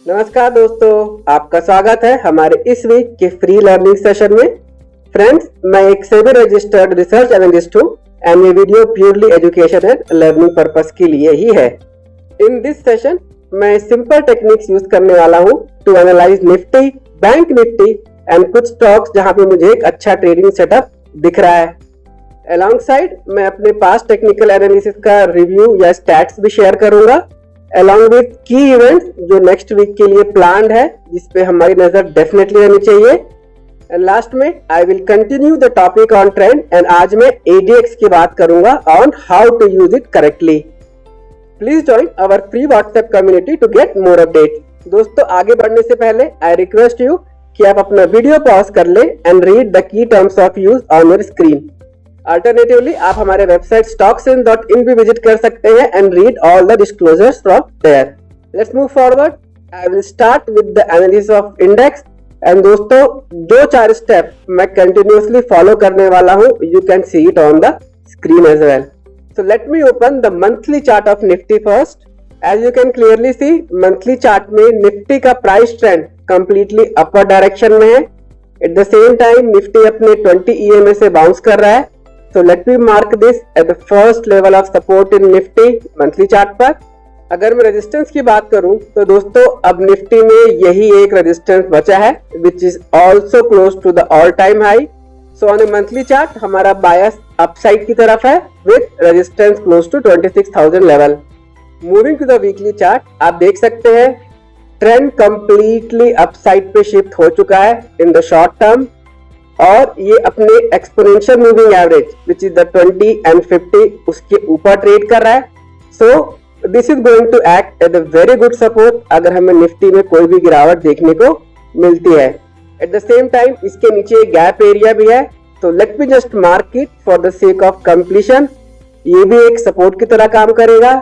नमस्कार दोस्तों, आपका स्वागत है हमारे इस वीक के फ्री लर्निंग सेशन में। फ्रेंड्स, मैं एक सेबी रजिस्टर्ड रिसर्च एनालिस्ट हूँ एंड ये video purely education and learning purpose के लिए ही है। इन दिस सेशन मैं सिंपल टेक्निक्स यूज करने वाला हूँ to analyse Nifty, bank Nifty and कुछ स्टॉक्स जहाँ पे मुझे एक अच्छा ट्रेडिंग सेटअप दिख रहा है। अलॉन्ग साइड मैं अपने पास टेक्निकल एनालिसिस का रिव्यू या स्टैट्स भी शेयर करूंगा along with की इवेंट्स जो नेक्स्ट वीक के लिए प्लान्ड है, जिसपे हमारी नजर डेफिनेटली रहनी चाहिए। एंड लास्ट में I will continue the topic on trend and आज मैं ADX की बात करूंगा on how to use it correctly. Please join our free WhatsApp community to get more update. दोस्तों, आगे बढ़ने से पहले आई रिक्वेस्ट यू कि आप अपना वीडियो पॉज कर ले and read the key terms of use on your screen. Alternatively आप हमारे वेबसाइट stocksin.in भी विजिट कर सकते हैं and read all the disclosures from there. Let's move forward. I will start with the analysis of index and दोस्तों, 2-4 step मैं continuously follow करने वाला हूं। You can see it on the screen as well. So let me open the monthly chart of Nifty first. As you can clearly see, monthly chart में निफ्टी का price trend completely upper direction में है। At the same time Nifty अपने 20 EMA से bounce कर रहा है। So let me mark this at the first level of support in Nifty monthly chart पर। अगर मैं रेजिस्टेंस की बात करूं तो दोस्तों, अब निफ्टी में यही एक रेजिस्टेंस बचा है which is also close to the all time high. So on a monthly chart हमारा बायस अपसाइड की तरफ है with resistance close to 26,000 level. Moving to the weekly chart, आप देख सकते हैं ट्रेंड कंप्लीटली अपसाइड पे शिफ्ट हो चुका है इन द शॉर्ट टर्म और ये अपने exponential moving average which is the 20 and 50 उसके ऊपर ट्रेड कर रहा है। So this is going to act as a very good support अगर हमें निफ्टी में कोई भी गिरावट देखने को मिलती है। एट द सेम टाइम इसके नीचे एक गैप एरिया भी है, तो let me just mark it for the sake of completion. ये भी एक सपोर्ट की तरह काम करेगा।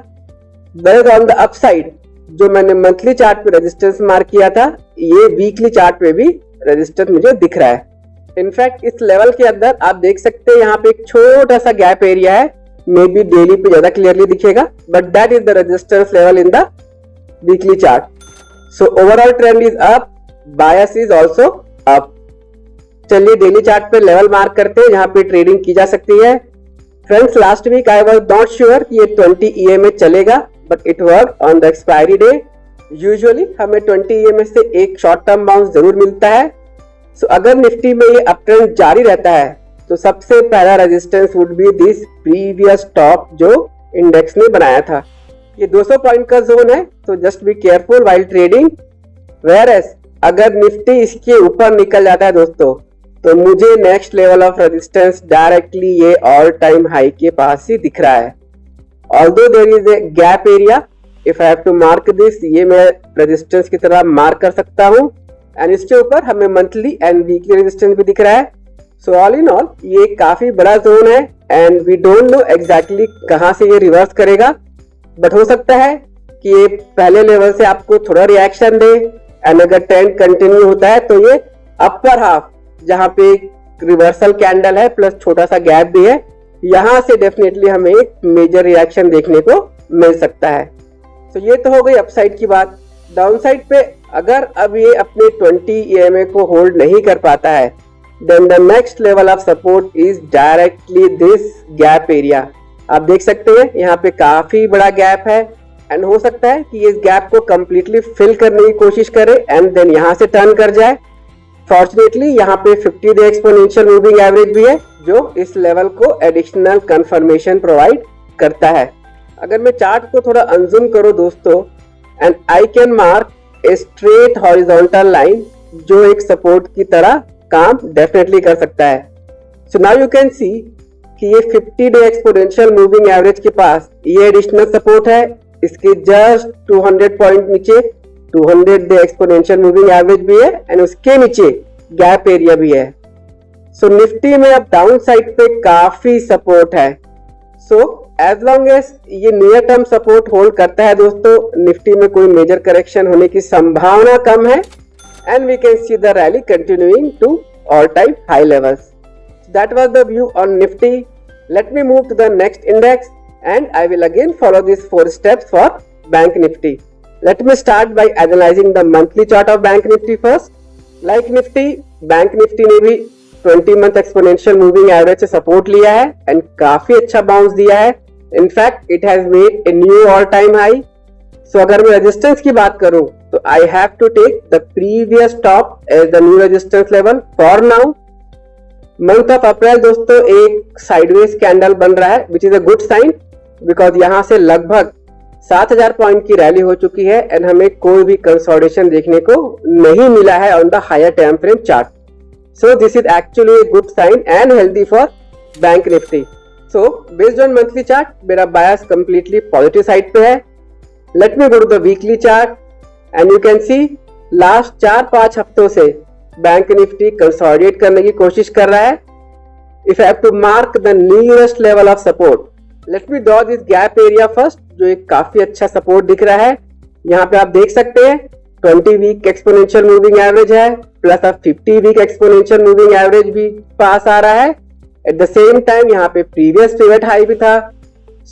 देयर ऑन द अपसाइड जो मैंने मंथली चार्ट पे रेजिस्टेंस मार्क किया था, ये वीकली चार्ट पे भी रेजिस्टेंस मुझे दिख रहा है। इनफैक्ट इस लेवल के अंदर आप देख सकते हैं यहाँ पे एक छोटा सा गैप एरिया है, मे बी डेली पे ज्यादा क्लियरली दिखेगा, but that is the resistance level in the weekly chart. So overall trend is up, bias is also up. चलिए डेली चार्ट पे लेवल मार्क करते हैं जहाँ पे ट्रेडिंग की जा सकती है। Friends, last week I was not sure कि ये 20 EMA चलेगा, but it work on the expiry day. Usually हमें 20 EMA से एक शॉर्ट टर्म बाउंस जरूर मिलता है। सो अगर निफ्टी में ये अपट्रेंड जारी रहता है तो सबसे पहला resistance would be this previous top जो इंडेक्स ने बनाया था। ये 200 पॉइंट का जोन है, तो just be careful while trading. Whereas अगर निफ्टी इसके ऊपर निकल जाता है दोस्तों, तो मुझे next level of resistance directly ये ऑल टाइम हाई के पास ही दिख रहा है। Although there is a gap area, if I have to mark this, ये मैं रेजिस्टेंस की तरह मार्क कर सकता हूँ एंड इसके ऊपर हमें मंथली एंड वीकली रेजिस्टेंस भी दिख रहा है। सो ऑल इन ऑल ये काफी बड़ा जोन है and we don't know exactly कहां से ये रिवर्स करेगा, बट हो सकता है कि ये पहले लेवल से आपको थोड़ा रिएक्शन दे एंड अगर ट्रेंड कंटिन्यू होता है तो ये अपर हाफ जहां पे रिवर्सल कैंडल है प्लस छोटा सा गैप भी है, यहां से डेफिनेटली हमें एक मेजर रिएक्शन देखने को मिल सकता है। तो ये तो हो गई अपसाइड की बात। डाउनसाइड पे अगर अब ये अपने 20 EMA को होल्ड नहीं कर पाता है, then the next level of support is directly this gap area. आप देख सकते हैं यहाँ पे काफी बड़ा गैप है एंड हो सकता है कि इस गैप को कंप्लीटली फिल करने की कोशिश करे एंड देन यहाँ से टर्न कर जाए। फॉर्चुनेटली यहाँ पे 50 डे एक्सपोनेंशियल मूविंग एवरेज भी है जो इस लेवल को एडिशनल कंफर्मेशन प्रोवाइड करता है। अगर मैं चार्ट को थोड़ा अनजूम करूं दोस्तों, and I can mark a straight horizontal line जो एक सपोर्ट की तरह काम डेफिनेटली कर सकता है। सो नाउ यू कैन सी कि ये 50 डे एक्सपोनेंशियल मूविंग एवरेज के पास ये एडिशनल सपोर्ट है। इसके जस्ट 200 पॉइंट नीचे 200 डे एक्सपोनेंशियल मूविंग एवरेज भी है एंड उसके नीचे गैप एरिया भी है। सो निफ्टी में अब डाउन साइड पे काफी सपोर्ट है। सो एज लॉन्ग एज ये नियर टर्म सपोर्ट होल्ड करता है दोस्तों, निफ्टी में कोई मेजर करेक्शन होने की संभावना कम है and we can see the rally continuing to all time high levels. That was the view on Nifty. Let me move to the next index and I will again follow this 4 steps for bank Nifty. Let me start by analyzing the monthly chart of Bank Nifty first. Like Nifty, Bank Nifty ने भी 20 month exponential moving average से support लिया है and काफी अच्छा bounce दिया है. In fact it has made a new all time high. So अगर मैं रेजिस्टेंस की बात करूं तो I have to take the previous top as the new resistance level for now. Month of April दोस्तों एक साइडवेज कैंडल बन रहा है which is a good sign because यहां से लगभग 7000 पॉइंट की रैली हो चुकी है एंड हमें कोई भी कंसोलिडेशन देखने को नहीं मिला है on the higher time frame chart. So this is actually a good sign and healthy for bank Nifty. So based on monthly chart मेरा बायस कंप्लीटली पॉजिटिव साइड पे है. Let me go to the weekly chart and you can see last 4-5 हफ्तों से bank Nifty consolidate करने की कोशिश कर रहा है. If I have to mark the nearest level of support, let me draw this gap area first जो एक काफी अच्छा सपोर्ट दिख रहा है. यहाँ पे आप देख सकते हैं 20 वीक एक्सपोनेंशियल मूविंग एवरेज है प्लस अब 50 वीक एक्सपोनेंशियल मूविंग एवरेज भी पास आ रहा है. एट द सेम टाइम यहाँ पे प्रीवियस पिवट हाई भी था.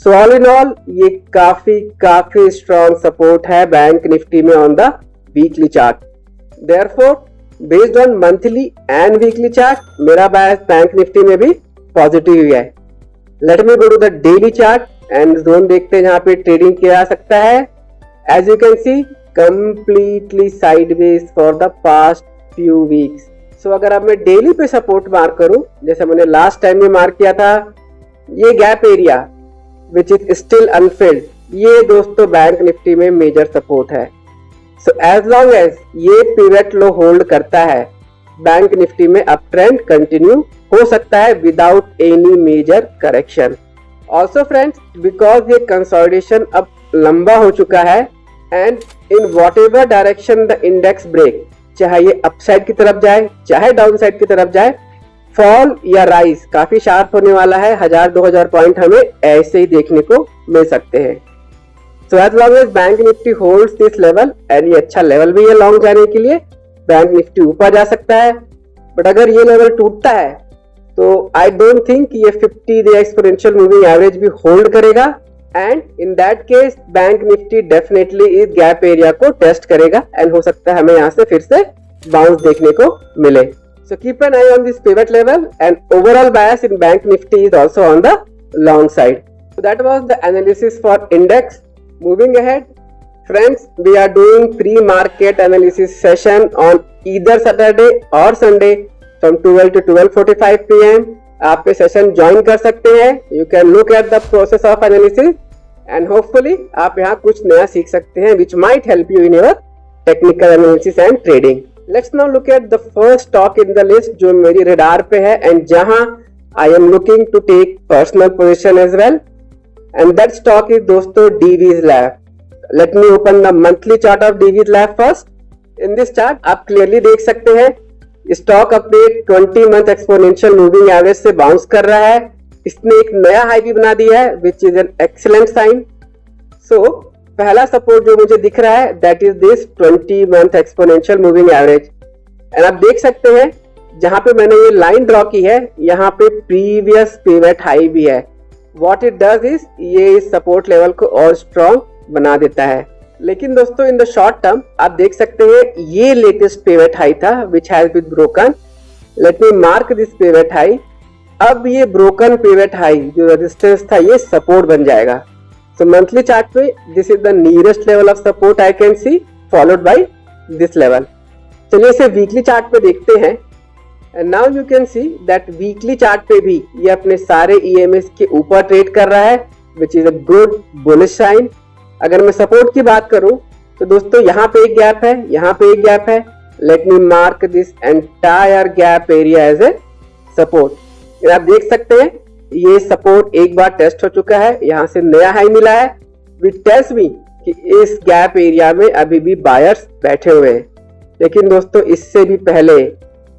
सो ऑल इन ऑल ये काफी स्ट्रॉन्ग सपोर्ट है बैंक निफ्टी में on the weekly chart. Therefore based on monthly and weekly chart मेरा बायस बैंक निफ्टी में भी पॉजिटिव ही है. Let me go to the daily chart and zone देखते हैं जहां पे ट्रेडिंग किया जा सकता है. As you can see completely sideways for the past few weeks. So अगर अब मैं डेली पे सपोर्ट मार्क करूं जैसे मैंने लास्ट टाइम में मार्क किया था, ये gap area which is still unfilled, ये दोस्तों बैंक निफ्टी में मेजर सपोर्ट है. सो एज लॉन्ग एज ये पिवट लो होल्ड करता है बैंक निफ्टी में अप ट्रेंड कंटिन्यू हो सकता है without any major correction. Also friends because ये कंसोलिडेशन अब लंबा हो चुका है and in whatever direction the index break, चाहे ये अपसाइड की तरफ जाए चाहे डाउन साइड की तरफ जाए, फॉल या राइज काफी शार्प होने वाला है. 1000-2000 पॉइंट हमें ऐसे ही देखने को मिल सकते हैं. So as long as bank Nifty holds this level and ये अच्छा लेवल भी है लॉन्ग जाने के लिए, बैंक निफ्टी ऊपर जा सकता है. बट अगर ये लेवल टूटता है तो आई डोंट थिंक ये 50 डे एक्सपोनेंशियल मूविंग एवरेज भी होल्ड करेगा and in that case bank Nifty definitely इस गैप एरिया को टेस्ट करेगा एंड हो सकता है हमें यहाँ से फिर से बाउंस देखने को मिले. So keep an I on this pivot level and overall bias in bank Nifty is also on the long side. So that was the analysis for index. Moving ahead, friends, we are doing pre-market analysis session on either Saturday or Sunday from 12 to 12:45 p.m. आप ये session join कर सकते हैं. You can look at the process of analysis and hopefully आप यहाँ कुछ नया सीख सकते हैं which might help you in your technical analysis and trading. Let's now look at the first stock in the list जो मेरी radar पे है and जहाँ I am looking to take personal position as well. And that stock is दोस्तों Divi's Lab. Let me open the monthly chart of Divi's Lab first. In this chart आप clearly देख सकते हैं stock अपने 20 month exponential moving average से bounce कर रहा है. इसने एक नया हाई भी बना दिया है which is an excellent sign. So पहला सपोर्ट जो मुझे दिख रहा है that is this 20 month exponential moving average and आप देख सकते हैं जहां पे मैंने ये लाइन ड्रॉ की है यहाँ पे प्रीवियस पिवट हाई भी है. What it does is ये इस सपोर्ट लेवल को और स्ट्रॉन्ग बना देता है. लेकिन दोस्तों इन द शॉर्ट टर्म आप देख सकते हैं ये लेटेस्ट पिवट हाई था which has been broken. Let me mark this pivot high. अब ये ब्रोकन पिवट हाई जो रेजिस्टेंस था ये सपोर्ट बन जाएगा. सो मंथली चार्ट पे this is the nearest level of support I can see followed by this level. चलिए इसे वीकली चार्ट पे देखते हैं. And now you can see that weekly chart पे भी ये अपने सारे EMS के ऊपर ट्रेड कर रहा है which is a good bullish sign. अगर मैं सपोर्ट की बात करूं तो दोस्तों यहाँ पे एक गैप है, यहाँ पे एक गैप है. Let me mark this entire gap area as a support. आप देख सकते हैं ये सपोर्ट एक बार टेस्ट हो चुका है, यहाँ से नया हाई मिला है which tells me कि इस गैप एरिया में अभी भी बायर्स बैठे हुए हैं. लेकिन दोस्तों इससे भी पहले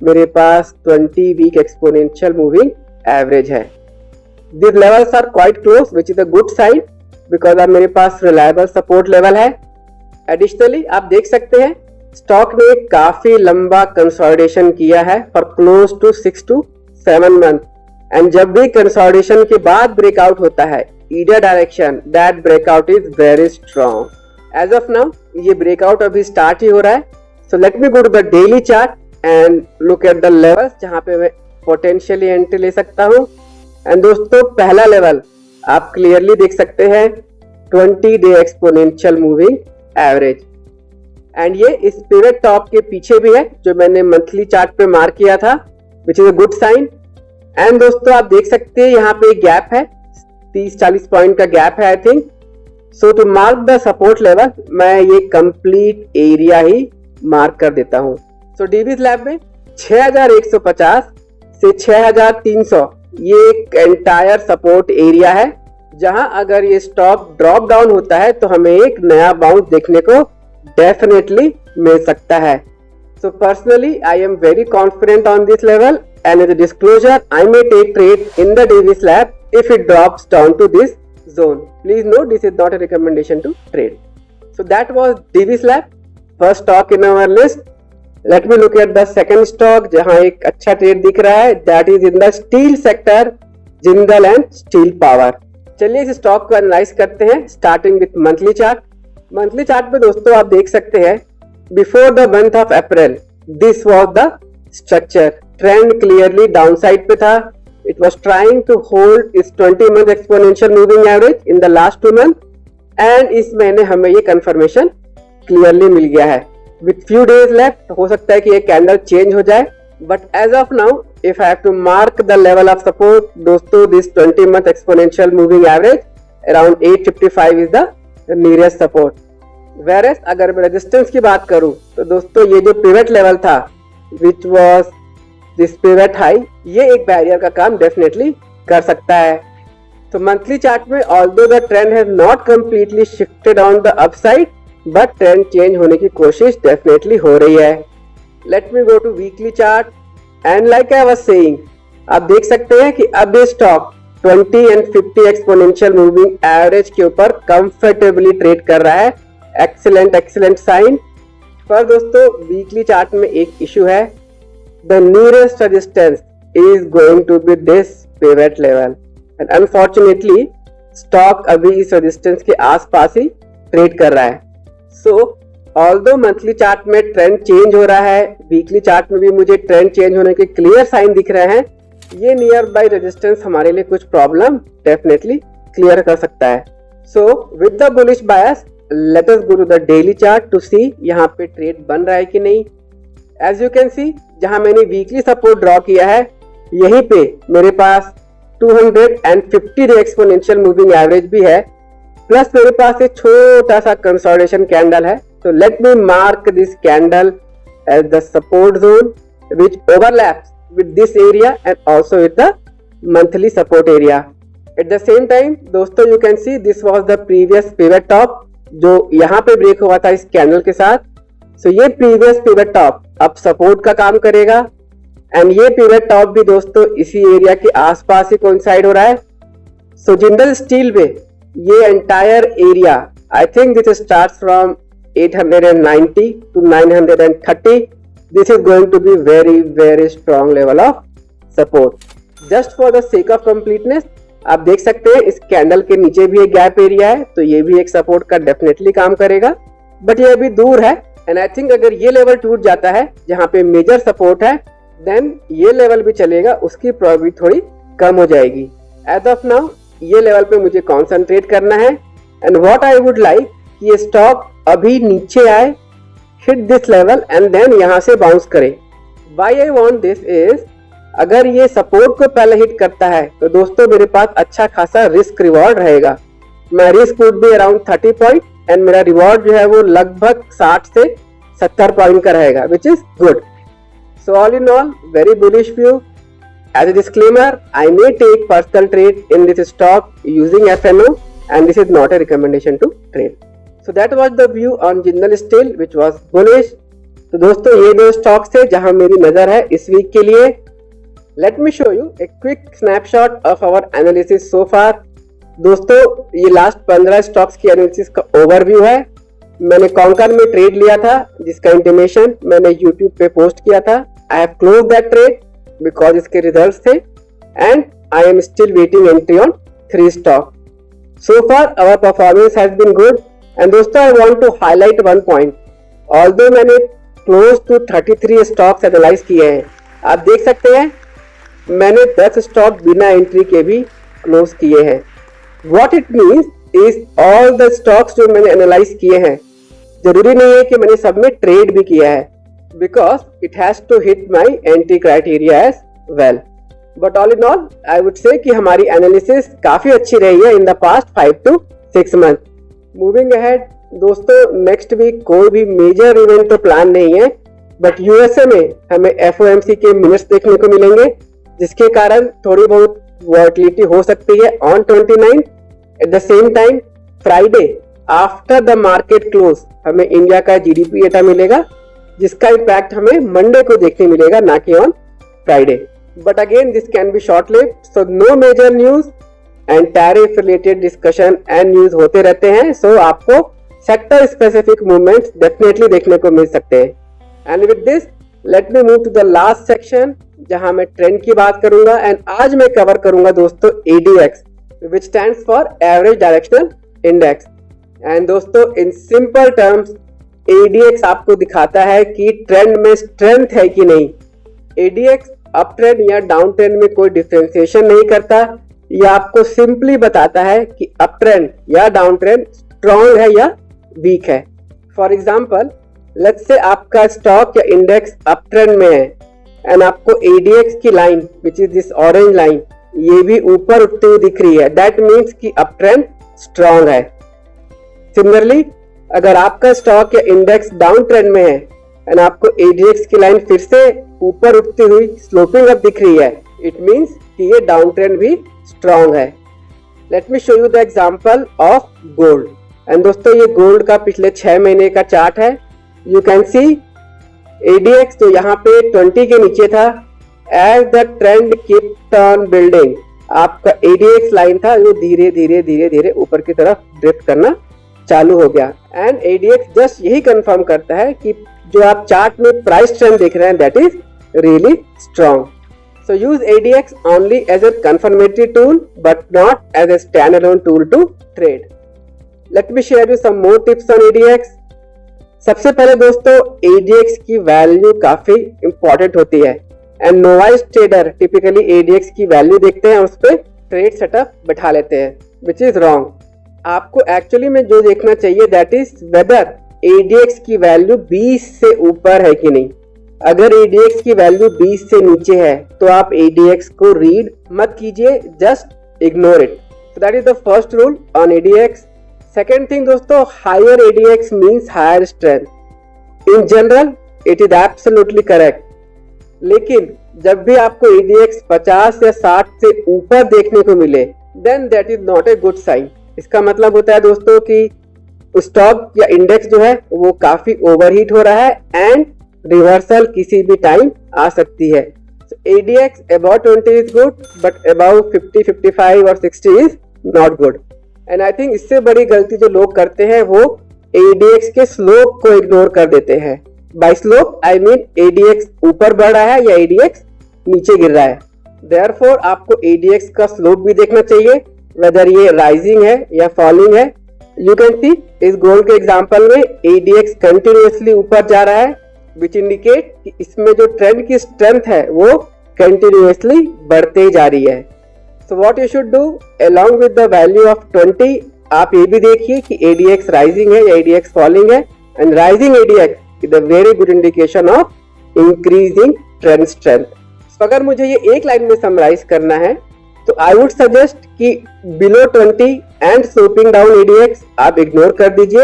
मेरे पास 20 वीक एक्सपोनेंशियल मूविंग एवरेज है. This levels are quite close which is a good sign because अब मेरे पास रिलायबल सपोर्ट लेवल है. एडिशनली आप देख सकते हैं स्टॉक ने काफी लंबा कंसोलिडेशन किया है for close to 6 to 7 month and जब भी कंसोलिडेशन के बाद ब्रेकआउट होता है either direction that breakout is very strong. As of now ये ब्रेकआउट अभी स्टार्ट ही हो रहा है. So let me go to the daily chart and look at the levels जहां पे मैं पोटेंशियली एंट्री ले सकता हूं. एंड दोस्तों पहला लेवल आप क्लियरली देख सकते हैं 20 day exponential moving average. And ये इस पिवट टॉप के पीछे भी है जो मैंने मंथली चार्ट पे मार्क किया था, which is a good sign. And दोस्तों आप देख सकते हैं यहाँ पे एक गैप है, 30-40 पॉइंट का गैप है I think. So to mark the support level मैं ये कंप्लीट एरिया ही मार्क कर देता हूँ. सो डीवीज लैब में 6150 से 6300 ये एक एंटायर सपोर्ट एरिया है जहां अगर ये स्टॉक ड्रॉप डाउन होता है तो हमें एक नया बाउंस देखने को डेफिनेटली मिल सकता है. So personally I am very confident on this level and as a disclosure I may take trade in the Davis lab if it drops down to this zone. Please note this is not a recommendation to trade. So that was Davis lab, first stock in our list. Let me look at the second stock जहां एक अच्छा trade दिख रहा है, that is in the steel sector, Jindal and steel power. चलिए इस stock को analyse करते हैं starting with monthly chart. Monthly chart पे दोस्तों आप देख सकते हैं before the month of April this was the structure. Trend clearly downside पे था. It was trying to hold इस 20 month exponential moving average in the last 2 month and इस महीने हमें ये कंफर्मेशन क्लियरली मिल गया है. विथ फ्यू डेज लेफ्ट हो सकता है कि ये कैंडल चेंज हो जाए, but as of now if I have to mark the level of support दोस्तों this 20 month exponential moving average around 855 is the nearest support. Whereas अगर मैं रेजिस्टेंस की बात करूं तो दोस्तों ये जो पिवट लेवल था which was this pivot high, ये एक बैरियर का काम डेफिनेटली कर सकता है. तो मंथली चार्ट में although the trend has not completely shifted on the upside but trend change होने की कोशिश डेफिनेटली हो रही है. Let me go to weekly chart and like I was saying आप देख सकते हैं कि अब ये stock 20 and 50 exponential moving average के ऊपर कंफर्टेबली ट्रेड कर रहा है. Excellent sign. पर दोस्तों वीकली चार्ट में एक इशू है. The nearest resistance is going to be this pivot level and unfortunately stock अभी इस resistance के आसपास ही ट्रेड कर रहा है. So although monthly चार्ट में ट्रेंड चेंज हो रहा है, वीकली चार्ट में भी मुझे ट्रेंड चेंज होने के क्लियर साइन दिख रहे हैं, ये नियर बाय रेजिस्टेंस हमारे लिए कुछ प्रॉब्लम डेफिनेटली क्लियर कर सकता है. So with the bullish bias let us go to the daily chart to see यहाँ पे ट्रेड बन रहा है कि नहीं. एज यू कैन सी जहां मैंने वीकली सपोर्ट ड्रॉ किया है यहीं पे मेरे पास 250 डे एक्सपोनेंशियल मूविंग एवरेज भी है, प्लस मेरे पास एक छोटा सा कंसोलिडेशन कैंडल है. तो let me mark this candle as the support zone which overlaps with this area and also with the monthly support area. At the same time दोस्तों you can see this was the previous pivot top जो यहाँ पे break हुआ था इस candle के साथ. सो ये प्रीवियस पिवट टॉप अब सपोर्ट का काम करेगा एंड ये पिवट टॉप भी दोस्तों इसी एरिया के आसपास ही कोइंसाइड हो रहा है. सो जिंदल स्टील में ये entire area I think this starts from 890 to 930. This is going to be very strong level of support. Just for the sake of completeness आप देख सकते हैं इस कैंडल के नीचे भी एक गैप एरिया है, तो ये भी एक सपोर्ट का डेफिनेटली काम करेगा, बट ये अभी दूर है. एंड आई थिंक अगर ये लेवल टूट जाता है जहां पे मेजर सपोर्ट है देन ये लेवल भी चलेगा, उसकी प्रोबेबिलिटी थोड़ी कम हो जाएगी. एज ऑफ नाउ ये लेवल पे मुझे कॉन्सेंट्रेट करना है and what I would like कि ये स्टॉक अभी नीचे आए, hit this level and then यहां से बाउंस करे. Why I want this is अगर ये सपोर्ट को पहले हिट करता है तो दोस्तों मेरे पास अच्छा खासा रिस्क रिवॉर्ड रहेगा. My risk would be around 30 point and मेरा रिवॉर्ड जो है वो लगभग 60 से 70 पॉइंट का रहेगा, which is good. So all in all very bullish view. As a disclaimer I may take personal trade in this stock using FNO and this is not a recommendation to trade. So that was the view on Jindal Steel which was bullish. तो दोस्तों ये दो stocks थे जहां मेरी नजर है इस वीक के लिए. Let me show you a quick snapshot of our analysis so far. दोस्तों ये लास्ट 15 स्टॉक्स की एनालिसिस का ओवरव्यू है. मैंने कॉन्कर में ट्रेड लिया था जिसका इंटीमेशन मैंने यूट्यूब पे पोस्ट किया था. I have close that trade because इसके रिजल्ट्स थे and I am still waiting entry on 3 stock. So far our performance has been good and दोस्तों I want to highlight one point, although मैंने close to 33 stocks analyse किए हैं, आप देख सकते हैं मैंने 10 स्टॉक बिना एंट्री के भी क्लोज किए हैं। What it means is all the stocks जो मैंने एनालाइज किए हैं, जरूरी नहीं है कि मैंने सब में ट्रेड भी किया है, because it has to hit my entry criteria as well. But all in all I would say कि हमारी एनालिसिस काफी अच्छी रही है in the past 5 to 6 month. Moving ahead दोस्तों, नेक्स्ट वीक कोई भी मेजर इवेंट तो प्लान नहीं है, बट यूएसए में हमें FOMC के मिनट्स देखने को मिलेंगे, जिसके कारण थोड़ी बहुत वॉलेटिलिटी हो सकती है on 29। Eight the same time Friday after the market close हमें इंडिया का GDP डेटा मिलेगा, जिसका इम्पैक्ट हमें मंडे को देखने मिलेगा, ना कि on Friday. But again this can be short lived, so no major news and tariff related discussion and news होते रहते हैं, सो आपको सेक्टर स्पेसिफिक मूवमेंट्स डेफिनेटली देखने को मिल सकते हैं। And with this let me move to the last section, जहां मैं ट्रेंड की बात करूंगा। एंड आज मैं कवर करूंगा दोस्तों ADX, which stands for Average Directional Index। And दोस्तों इन सिंपल टर्म्स ADX आपको दिखाता है कि ट्रेंड में स्ट्रेंथ है कि नहीं। ADX अप ट्रेंड या डाउन ट्रेंड में कोई डिफरेंशिएशन नहीं करता, यह आपको सिंपली बताता है कि अप ट्रेंड या डाउन ट्रेंड स्ट्रॉन्ग है या वीक है। फॉर एग्जाम्पल लेट्स से आपका स्टॉक या इंडेक्स अप ट्रेंड में है एंड आपको ADX की line which is this orange line ये भी ऊपर उठती हुई दिख रही है, दैट मीन्स कि अप ट्रेंड स्ट्रॉन्ग है। सिमिलरली अगर आपका स्टॉक या इंडेक्स डाउन ट्रेंड में है एंड आपको ADX की लाइन फिर से ऊपर उठती हुई स्लोपिंग अप दिख रही है, इट मीन्स कि ये डाउन ट्रेंड भी स्ट्रॉन्ग है। Let me show you the example of gold. And दोस्तों ये गोल्ड का पिछले 6 महीने का चार्ट है। यू कैन सी ADX जो यहाँ पे 20 के नीचे था, as the trend kept on building, आपका ADX लाइन था जो धीरे धीरे ऊपर की तरफ ड्रिफ्ट करना चालू हो गया। एंड ADX जस्ट यही कंफर्म करता है कि जो आप चार्ट में प्राइस ट्रेंड देख रहे हैं that is really strong. So use ADX only as a confirmatory tool but not as a stand alone tool to trade. Let me share you some more tips on ADX। सबसे पहले दोस्तों ADX की value काफी important होती है and novice trader typically ADX की value देखते हैं, उस पर ट्रेड सेटअप बैठा लेते हैं, विच इज रॉन्ग। आपको एक्चुअली में जो देखना चाहिए दैट इज वेदर ADX की वैल्यू 20 से ऊपर है कि नहीं। अगर ADX की वैल्यू 20 से नीचे है तो आप ADX को रीड मत कीजिए, just ignore it. So that is the first rule on ADX। Second thing दोस्तों, higher ADX means higher strength. In general it is absolutely correct, लेकिन जब भी आपको ADX 50 या 60 से ऊपर देखने को मिले then that is not a good sign. इसका मतलब होता है दोस्तों कि स्टॉक या इंडेक्स जो है वो काफी ओवरहीट हो रहा है एंड रिवर्सल किसी भी टाइम आ सकती है। ADX above 20 is good but above 50, 55 और 60 is not good। And I think इससे बड़ी गलती जो लोग करते हैं वो ADX के स्लोप को इग्नोर कर देते हैं। By slope I mean ADX ऊपर बढ़ रहा है या ADX नीचे गिर रहा है। देयरफॉर आपको ADX का स्लोप भी देखना चाहिए, वेदर ये राइजिंग है या फॉलिंग है। यू कैन सी इस गोल्ड के एग्जांपल में ADX कंटिन्यूअसली ऊपर जा रहा है, विच इंडिकेट कि इसमें जो ट्रेंड की स्ट्रेंथ है वो कंटिन्यूअसली बढ़ते जा रही है। So what you should do along with the value of 20, आप ये भी देखिए कि ADX राइजिंग है या ADX फॉलिंग है, and rising ADX is a very good indication of increasing trend strength. अगर मुझे ये एक लाइन में समराइज करना है तो आई वुड सजेस्ट कि below 20 and sloping down ADX आप इग्नोर कर दीजिए,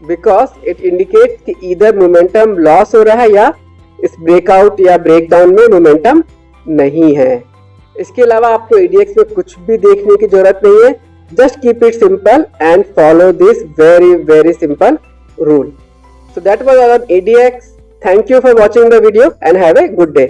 बिकॉज इट इंडिकेट कि इधर मोमेंटम लॉस हो रहा है या इस ब्रेकआउट या ब्रेकडाउन में मोमेंटम नहीं है। इसके अलावा आपको ADX में कुछ भी देखने की जरूरत नहीं है, just keep it simple and follow this very simple rule. So that was on ADX। Thank you for watching the video and have a good day.